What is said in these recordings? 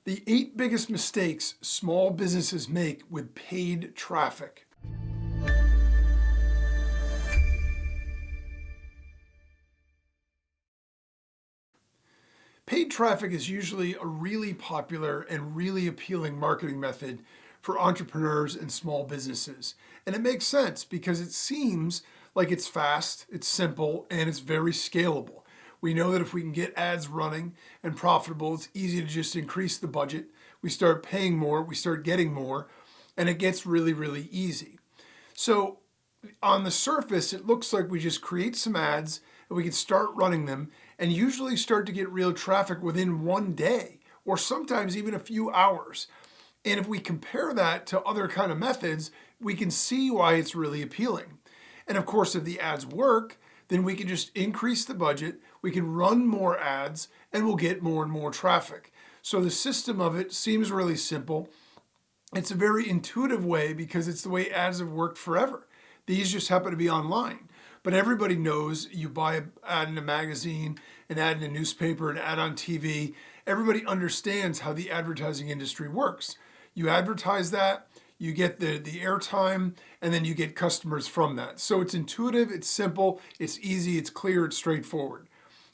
The 8 biggest mistakes small businesses make with paid traffic. Paid traffic is usually a really popular and really appealing marketing method for entrepreneurs and small businesses. And it makes sense because it seems like it's fast, it's simple, and it's very scalable. We know that if we can get ads running and profitable, it's easy to just increase the budget. We start paying more, we start getting more, and it gets really, really easy. So on the surface, it looks like we just create some ads and we can start running them and usually start to get real traffic within one day or sometimes even a few hours. And if we compare that to other kind of methods, we can see why it's really appealing. And of course, if the ads work, then we can just increase the budget, we can run more ads, and we'll get more and more traffic. So the system of it seems really simple. It's a very intuitive way because it's the way ads have worked forever. These just happen to be online. But everybody knows you buy an ad in a magazine, an ad in a newspaper, an ad on TV. Everybody understands how the advertising industry works. You advertise that, you get the airtime, and then you get customers from that. So it's intuitive, it's simple, it's easy, it's clear, it's straightforward.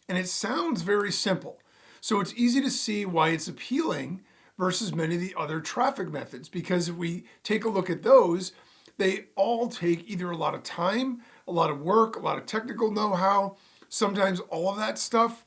And it sounds very simple. So it's easy to see why it's appealing versus many of the other traffic methods. Because if we take a look at those, they all take either a lot of time, a lot of work, a lot of technical know-how, sometimes all of that stuff.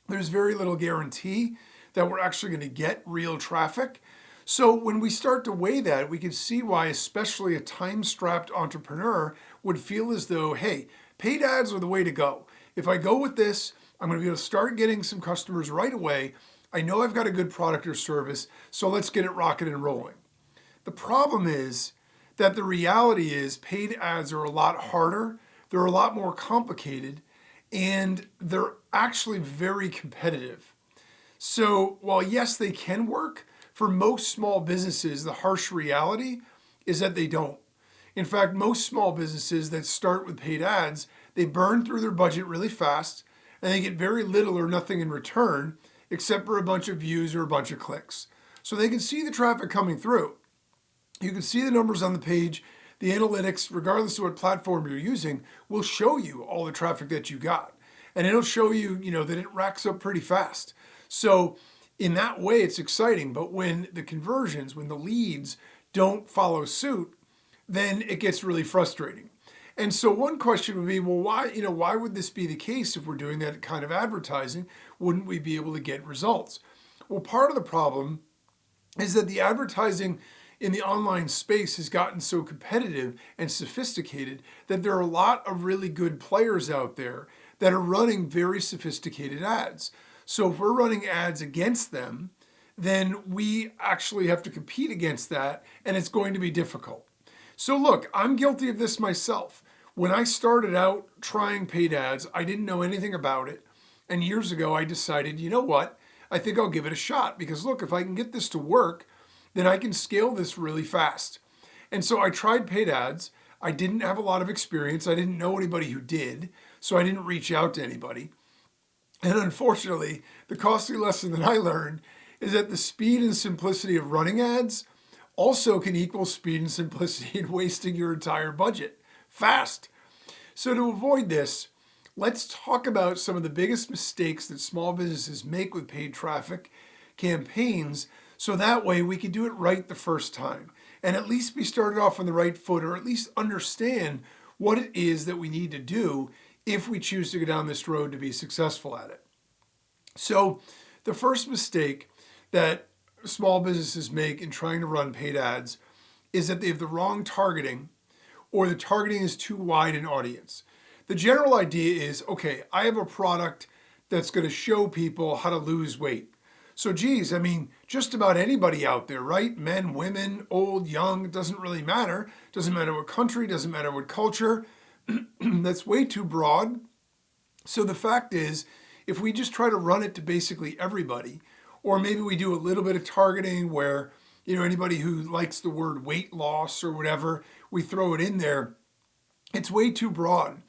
There's very little guarantee that we're actually going to get real traffic. So when we start to weigh that, we can see why especially a time-strapped entrepreneur would feel as though, hey, paid ads are the way to go. If I go with this, I'm going to be able to start getting some customers right away. I know I've got a good product or service, so let's get it rocking and rolling. The problem is that the reality is paid ads are a lot harder, they're a lot more complicated, and they're actually very competitive. So while yes, they can work, for most small businesses, the harsh reality is that they don't. In fact, most small businesses that start with paid ads, they burn through their budget really fast, and they get very little or nothing in return, except for a bunch of views or a bunch of clicks. So they can see the traffic coming through. You can see the numbers on the page. The analytics, regardless of what platform you're using, will show you all the traffic that you got. And it'll show you, that it racks up pretty fast. So in that way, it's exciting. But when the conversions, when the leads don't follow suit, then it gets really frustrating. And so one question would be, well, why would this be the case if we're doing that kind of advertising? Wouldn't we be able to get results? Well, part of the problem is that the advertising in the online space has gotten so competitive and sophisticated that there are a lot of really good players out there that are running very sophisticated ads. So if we're running ads against them, then we actually have to compete against that, and it's going to be difficult. So look, I'm guilty of this myself. When I started out trying paid ads, I didn't know anything about it. And years ago, I decided, you know what? I think I'll give it a shot because look, if I can get this to work, then I can scale this really fast. And so I tried paid ads. I didn't have a lot of experience. I didn't know anybody who did, so I didn't reach out to anybody. And unfortunately, the costly lesson that I learned is that the speed and simplicity of running ads also can equal speed and simplicity in wasting your entire budget fast. So to avoid this, let's talk about some of the biggest mistakes that small businesses make with paid traffic campaigns, so that way we can do it right the first time and at least be started off on the right foot, or at least understand what it is that we need to do if we choose to go down this road to be successful at it. So the first mistake that small businesses make in trying to run paid ads is that they have the wrong targeting, or the targeting is too wide an audience. The general idea is, okay, I have a product that's going to show people how to lose weight. So geez, just about anybody out there, right? Men, women, old, young, it doesn't really matter. Doesn't matter what country, doesn't matter what culture. That's way too broad. So the fact is, if we just try to run it to basically everybody, or maybe we do a little bit of targeting where, anybody who likes the word weight loss or whatever, we throw it in there, it's way too broad.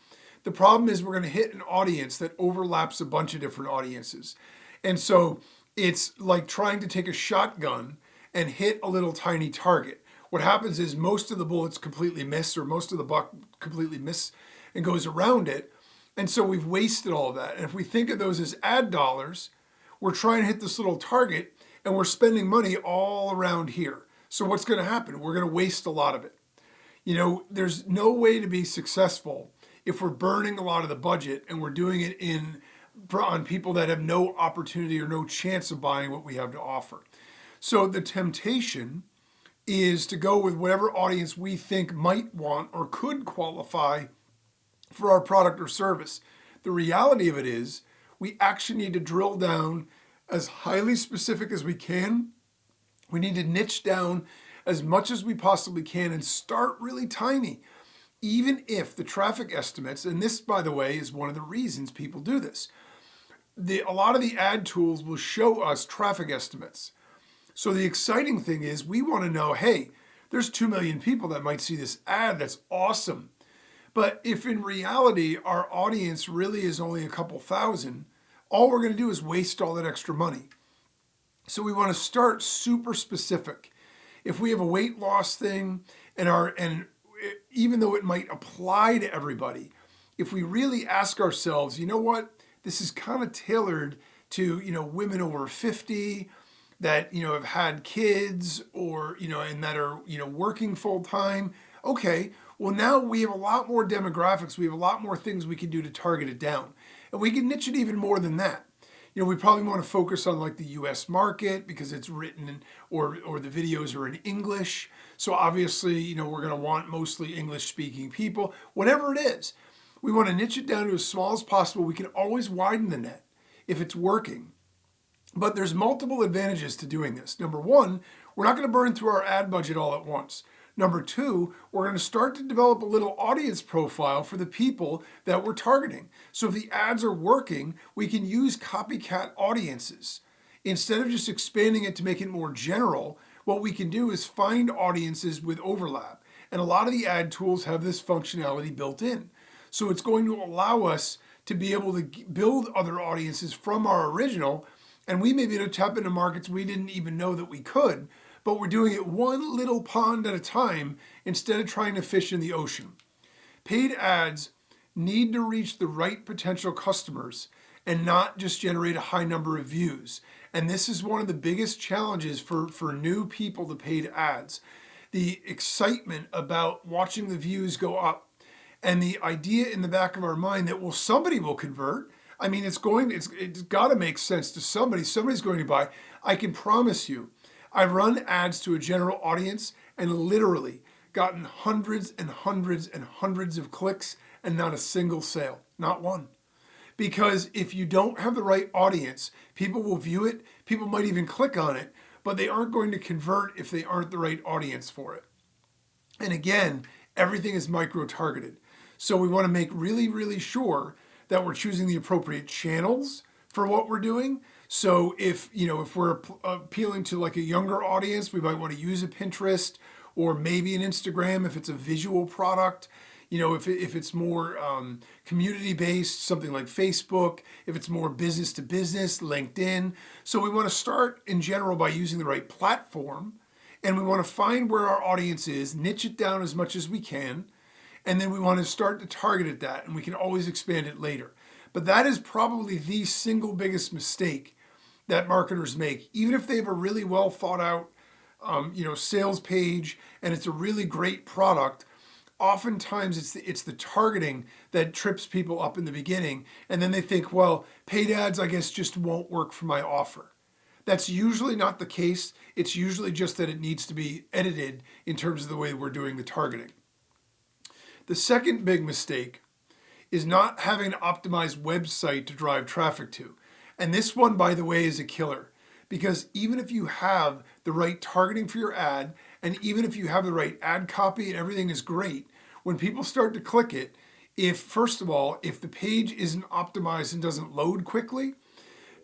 The problem is we're going to hit an audience that overlaps a bunch of different audiences. And so It's like trying to take a shotgun and hit a little tiny target. What happens is most of the bullets completely miss, or most of the buck completely miss and goes around it. And so we've wasted all of that. And if we think of those as ad dollars, we're trying to hit this little target and we're spending money all around here. So what's going to happen? We're going to waste a lot of it. You know, there's no way to be successful if we're burning a lot of the budget and we're doing it on people that have no opportunity or no chance of buying what we have to offer. So the temptation is to go with whatever audience we think might want or could qualify for our product or service. The reality of it is we actually need to drill down as highly specific as we can. We need to niche down as much as we possibly can and start really tiny. Even if the traffic estimates, and this, by the way, is one of the reasons people do this, a lot of the ad tools will show us traffic estimates. So the exciting thing is we want to know, hey, there's 2 million people that might see this ad. That's awesome. But if in reality our audience really is only a couple thousand, all we're going to do is waste all that extra money. So we want to start super specific. If we have a weight loss thing and even though it might apply to everybody, if we really ask ourselves, you know what, this is kind of tailored to, women over 50 that, have had kids or, and that are, working full time. Okay, well now we have a lot more demographics. We have a lot more things we can do to target it down. And we can niche it even more than that. We probably want to focus on like the US market because it's written or the videos are in English. So obviously, we're going to want mostly English speaking people. Whatever it is, we want to niche it down to as small as possible. We can always widen the net if it's working. But there's multiple advantages to doing this. Number one, we're not going to burn through our ad budget all at once. Number two, we're going to start to develop a little audience profile for the people that we're targeting. So if the ads are working, we can use copycat audiences. Instead of just expanding it to make it more general, what we can do is find audiences with overlap. And a lot of the ad tools have this functionality built in. So it's going to allow us to be able to build other audiences from our original, and we may be able to tap into markets we didn't even know that we could, but we're doing it one little pond at a time instead of trying to fish in the ocean. Paid ads need to reach the right potential customers and not just generate a high number of views. And this is one of the biggest challenges for new people to paid ads. The excitement about watching the views go up and the idea in the back of our mind that, well, somebody will convert. I mean, it's got to make sense to somebody. Somebody's going to buy. I can promise you, I've run ads to a general audience and literally gotten hundreds and hundreds and hundreds of clicks and not a single sale, not one. Because if you don't have the right audience, people will view it, people might even click on it, but they aren't going to convert if they aren't the right audience for it. And again, everything is micro-targeted. So we want to make really, really sure that we're choosing the appropriate channels for what we're doing. So if we're appealing to like a younger audience, we might want to use a Pinterest or maybe an Instagram if it's a visual product. If it's more community-based, something like Facebook. If it's more business to business, LinkedIn. So we want to start in general by using the right platform, and we want to find where our audience is, niche it down as much as we can, and then we want to start to target at that, and we can always expand it later. But that is probably the single biggest mistake that marketers make. Even if they have a really well thought out sales page and it's a really great product, oftentimes it's the targeting that trips people up in the beginning, and then they think, well, paid ads I guess just won't work for my offer. That's usually not the case. It's usually just that it needs to be edited in terms of the way we're doing the targeting. The second big mistake is not having an optimized website to drive traffic to. And this one, by the way, is a killer, because even if you have the right targeting for your ad, and even if you have the right ad copy and everything is great, when people start to click it, first of all, if the page isn't optimized and doesn't load quickly,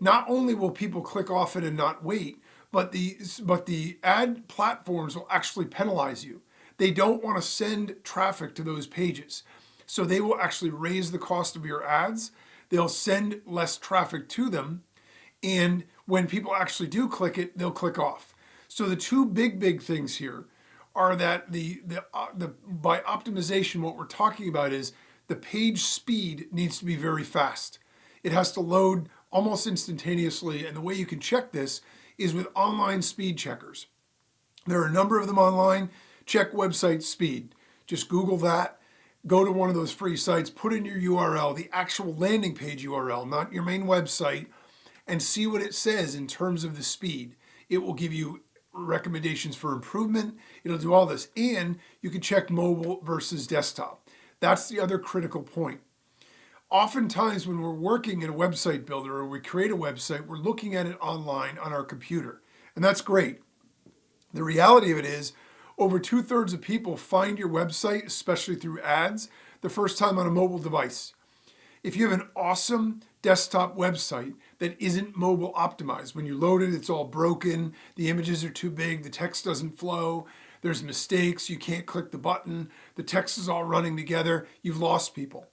not only will people click off it and not wait, but the ad platforms will actually penalize you. They don't want to send traffic to those pages. So they will actually raise the cost of your ads. They'll send less traffic to them. And when people actually do click it, they'll click off. So the two big things here are that by optimization, what we're talking about is the page speed needs to be very fast. It has to load almost instantaneously, and the way you can check this is with online speed checkers. There are a number of them online. Check website speed. Just Google that. Go to one of those free sites, put in your URL, the actual landing page URL, not your main website, and see what it says in terms of the speed. It will give you recommendations for improvement. It'll do all this. And you can check mobile versus desktop. That's the other critical point. Oftentimes when we're working in a website builder or we create a website, we're looking at it online on our computer. And that's great. The reality of it is over 2/3 of people find your website, especially through ads, the first time on a mobile device. If you have an awesome desktop website that isn't mobile optimized, when you load it, it's all broken, the images are too big, the text doesn't flow, there's mistakes, you can't click the button, the text is all running together, you've lost people.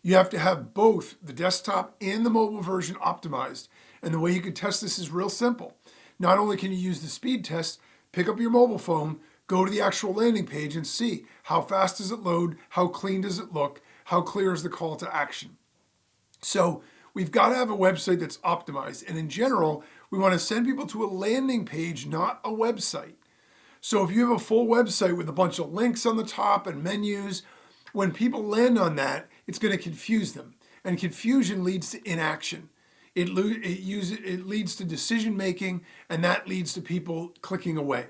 You have to have both the desktop and the mobile version optimized. And the way you can test this is real simple. Not only can you use the speed test, pick up your mobile phone, go to the actual landing page and see how fast does it load, how clean does it look, how clear is the call to action. So we've got to have a website that's optimized. And in general, we want to send people to a landing page, not a website. So if you have a full website with a bunch of links on the top and menus, when people land on that, it's going to confuse them. And confusion leads to inaction. It leads to decision making, and that leads to people clicking away.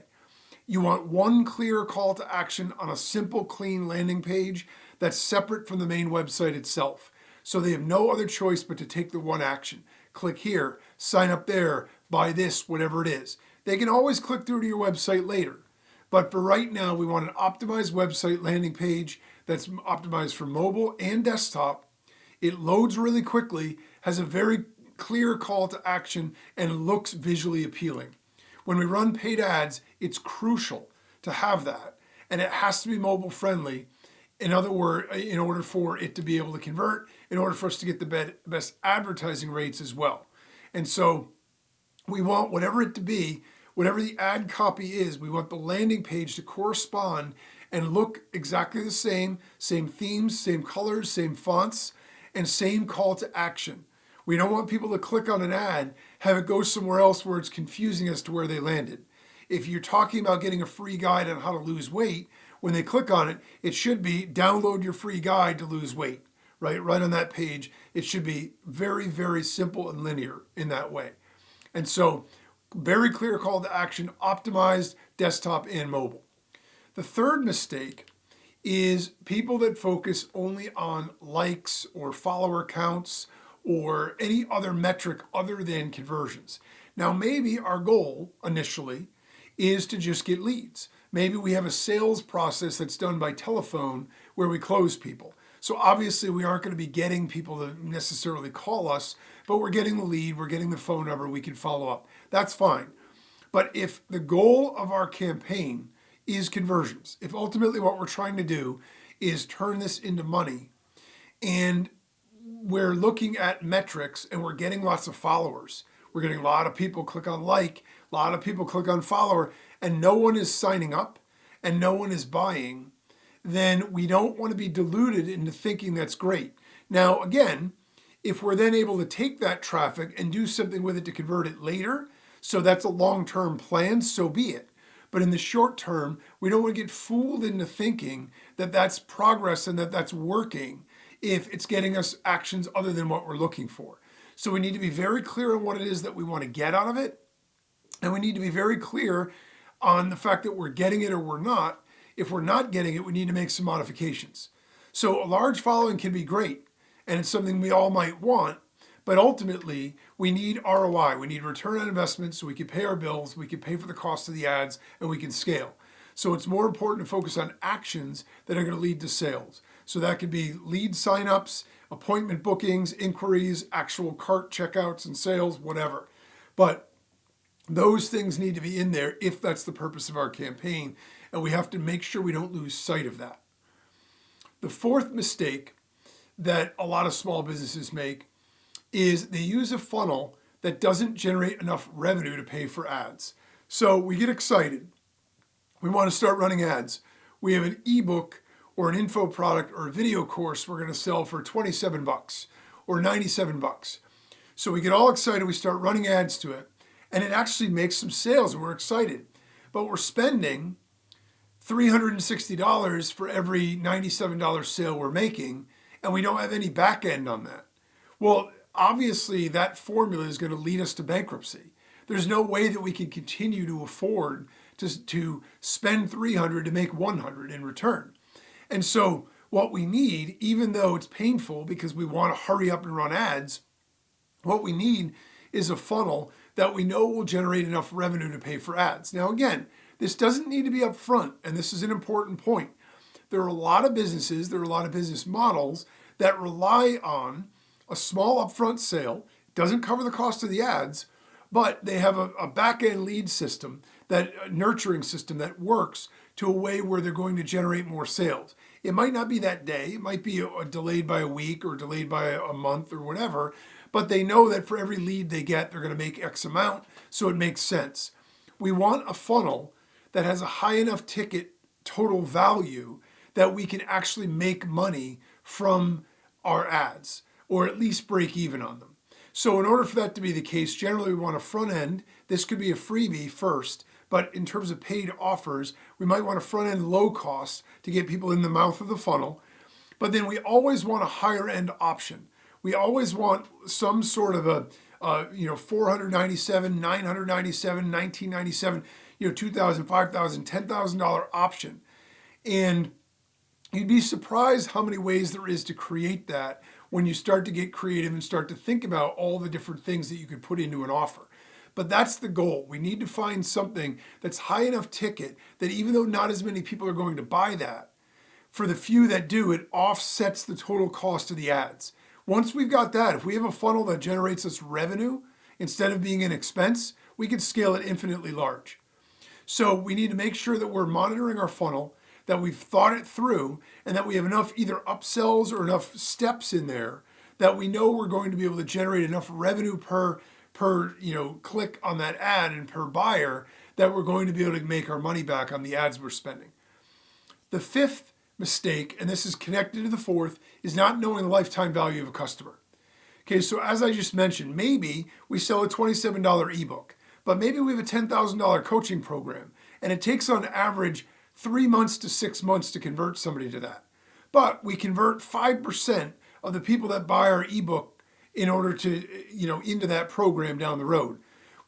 You want one clear call to action on a simple, clean landing page that's separate from the main website itself. So they have no other choice but to take the one action. Click here, sign up there, buy this, whatever it is. They can always click through to your website later. But for right now, we want an optimized website landing page that's optimized for mobile and desktop. It loads really quickly, has a very clear call to action, and looks visually appealing. When we run paid ads, it's crucial to have that. And it has to be mobile friendly. In other words, in order for it to be able to convert, in order for us to get the best advertising rates as well. And so we want whatever it to be, whatever the ad copy is, we want the landing page to correspond and look exactly the same themes, same colors, same fonts, and same call to action. We don't want people to click on an ad, have it go somewhere else where it's confusing as to where they landed. If you're talking about getting a free guide on how to lose weight, when they click on it, it should be download your free guide to lose weight, right? Right on that page. It should be very simple and linear in that way. And so very clear call to action, optimized desktop and mobile. The third mistake is people that focus only on likes or follower counts or any other metric other than conversions. Now, maybe our goal initially is to just get leads. Maybe we have a sales process that's done by telephone where we close people. So obviously we aren't going to be getting people to necessarily call us, but we're getting the lead, we're getting the phone number, we can follow up. That's fine. But if the goal of our campaign is conversions, if ultimately what we're trying to do is turn this into money, and we're looking at metrics and we're getting lots of followers, we're getting a lot of people click on like, a lot of people click on follower, and no one is signing up and no one is buying, then we don't want to be deluded into thinking that's great. Now, again, if we're then able to take that traffic and do something with it to convert it later, so that's a long-term plan, so be it. But in the short term, we don't want to get fooled into thinking that that's progress and that that's working if it's getting us actions other than what we're looking for. So we need to be very clear on what it is that we want to get out of it. And we need to be very clear on the fact that we're getting it or we're not. If we're not getting it, we need to make some modifications. So a large following can be great, and it's something we all might want, but ultimately we need ROI. We need return on investment so we can pay our bills, we can pay for the cost of the ads, and we can scale. So it's more important to focus on actions that are going to lead to sales. So that could be lead signups, appointment bookings, inquiries, actual cart checkouts and sales, whatever. But those things need to be in there if that's the purpose of our campaign, and we have to make sure we don't lose sight of that. The fourth mistake that a lot of small businesses make is they use a funnel that doesn't generate enough revenue to pay for ads. So we get excited. We want to start running ads. We have an ebook or an info product or a video course we're going to sell for 27 bucks or 97 bucks. So we get all excited, we start running ads to it, and it actually makes some sales and we're excited. But we're spending $360 for every $97 sale we're making, and we don't have any back end on that. Well, obviously that formula is going to lead us to bankruptcy. There's no way that we can continue to afford to spend $300 to make $100 in return. And so what we need, even though it's painful because we want to hurry up and run ads, what we need is a funnel that we know will generate enough revenue to pay for ads. Now again, this doesn't need to be upfront, and this is an important point. There are a lot of businesses, there are a lot of business models that rely on a small upfront sale. It doesn't cover the cost of the ads, but they have a back-end lead system, that nurturing system that works to a way where they're going to generate more sales. It might not be that day, it might be delayed by a week or delayed by a month or whatever, but they know that for every lead they get, they're going to make X amount, so it makes sense. We want a funnel that has a high enough ticket total value that we can actually make money from our ads, or at least break even on them. So in order for that to be the case, generally we want a front end. This could be a freebie first, but in terms of paid offers, we might want a front end low cost to get people in the mouth of the funnel. But then we always want a higher end option. We always want some sort of a $497, $997, $1997, $2,000, $5,000, $10,000 option. And you'd be surprised how many ways there is to create that when you start to get creative and start to think about all the different things that you could put into an offer. But that's the goal. We need to find something that's high enough ticket that even though not as many people are going to buy that, for the few that do, it offsets the total cost of the ads. Once we've got that, if we have a funnel that generates us revenue instead of being an expense, we can scale it infinitely large. So we need to make sure that we're monitoring our funnel, that we've thought it through, and that we have enough either upsells or enough steps in there that we know we're going to be able to generate enough revenue per click on that ad and per buyer that we're going to be able to make our money back on the ads we're spending. The fifth mistake, and this is connected to the fourth, is not knowing the lifetime value of a customer. Okay, so as I just mentioned, maybe we sell a $27 ebook, but maybe we have a $10,000 coaching program, and it takes on average 3 months to 6 months to convert somebody to that. But we convert 5% of the people that buy our ebook in order to, into that program down the road.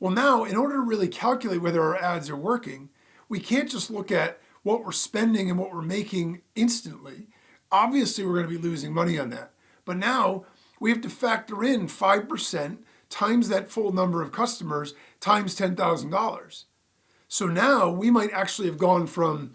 Well, now, in order to really calculate whether our ads are working, we can't just look at what we're spending and what we're making instantly. Obviously, we're going to be losing money on that. But now we have to factor in 5% times that full number of customers times $10,000. So now we might actually have gone from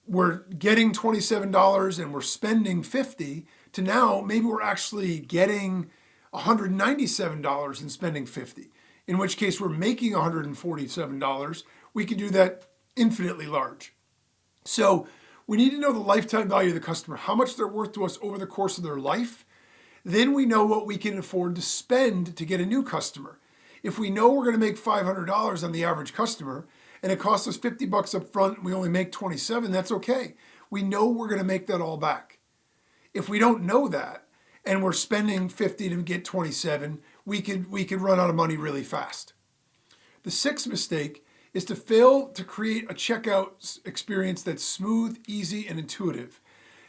we're getting $27 and we're spending $50 to now maybe we're actually getting $197 and spending $50. In which case we're making $147. We can do that infinitely large. So we need to know the lifetime value of the customer, how much they're worth to us over the course of their life. Then we know what we can afford to spend to get a new customer. If we know we're going to make $500 on the average customer and it costs us $50 up front and we only make 27, that's okay. We know we're going to make that all back. If we don't know that and we're spending 50 to get 27, we could run out of money really fast. The sixth mistake is to fail to create a checkout experience that's smooth, easy, and intuitive.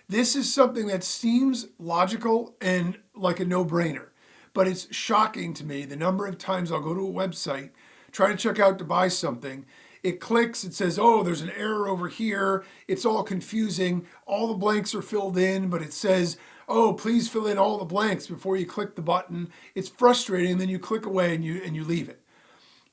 This is something that seems logical and like a no-brainer, but it's shocking to me the number of times I'll go to a website, try to check out to buy something. It clicks, it says, oh, there's an error over here. It's all confusing. All the blanks are filled in, but it says, oh, please fill in all the blanks before you click the button. It's frustrating, and then you click away and you leave it.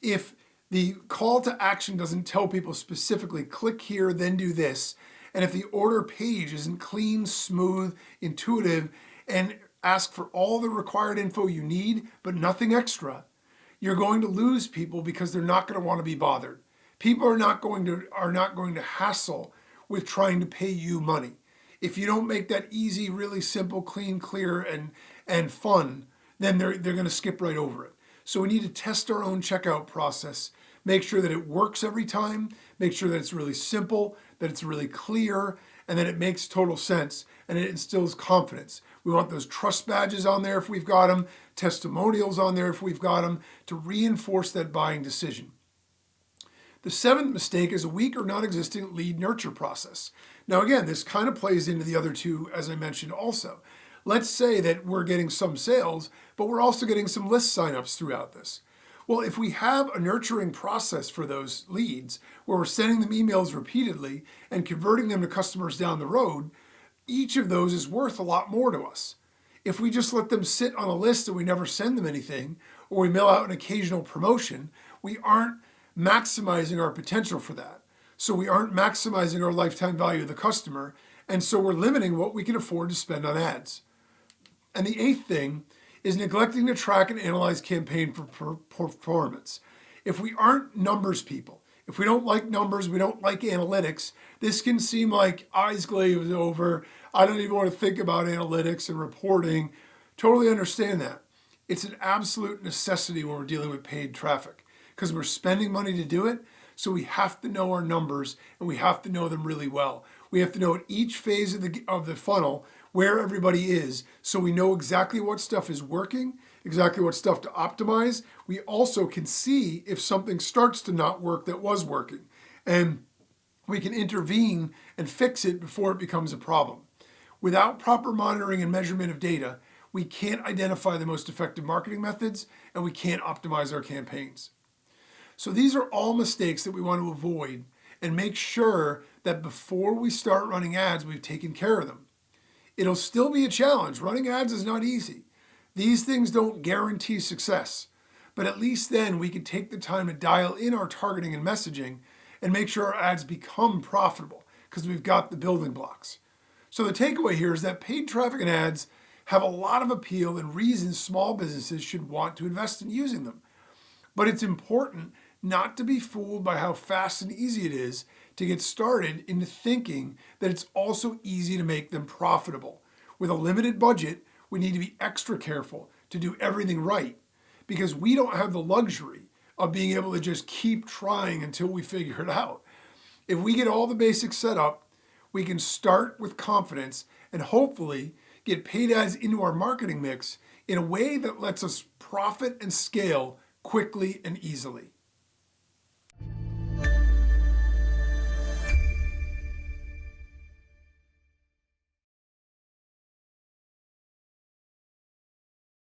If the call to action doesn't tell people specifically, click here, then do this, and if the order page isn't clean, smooth, intuitive, and ask for all the required info you need, but nothing extra, you're going to lose people because they're not going to want to be bothered. People are not going to hassle with trying to pay you money. If you don't make that easy, really simple, clean, clear, and fun, then they're going to skip right over it. So we need to test our own checkout process, make sure that it works every time, make sure that it's really simple, that it's really clear, and that it makes total sense, and it instills confidence. We want those trust badges on there if we've got them, testimonials on there if we've got them, to reinforce that buying decision. The seventh mistake is a weak or non-existent lead nurture process. Now again, this kind of plays into the other two, as I mentioned also. Let's say that we're getting some sales, but we're also getting some list signups throughout this. Well, if we have a nurturing process for those leads, where we're sending them emails repeatedly and converting them to customers down the road, each of those is worth a lot more to us. If we just let them sit on a list and we never send them anything, or we mail out an occasional promotion, we aren't maximizing our potential for that. So we aren't maximizing our lifetime value of the customer, and so we're limiting what we can afford to spend on ads. And the eighth thing is neglecting to track and analyze campaign for performance. If we aren't numbers people, if we don't like numbers, we don't like analytics, this can seem like eyes glazed over. I don't even want to think about analytics and reporting. Totally understand that. It's an absolute necessity when we're dealing with paid traffic because we're spending money to do it. So we have to know our numbers and we have to know them really well. We have to know at each phase of the funnel where everybody is, so we know exactly what stuff is working, exactly what stuff to optimize. We also can see if something starts to not work that was working, and we can intervene and fix it before it becomes a problem. Without proper monitoring and measurement of data, we can't identify the most effective marketing methods, and we can't optimize our campaigns. So these are all mistakes that we want to avoid and make sure that before we start running ads, we've taken care of them. It'll still be a challenge. Running ads is not easy. These things don't guarantee success, but at least then we can take the time to dial in our targeting and messaging and make sure our ads become profitable because we've got the building blocks. So the takeaway here is that paid traffic and ads have a lot of appeal and reasons small businesses should want to invest in using them. But it's important not to be fooled by how fast and easy it is to get started into thinking that it's also easy to make them profitable. With a limited budget, we need to be extra careful to do everything right because we don't have the luxury of being able to just keep trying until we figure it out. If we get all the basics set up, we can start with confidence and hopefully get paid ads into our marketing mix in a way that lets us profit and scale quickly and easily.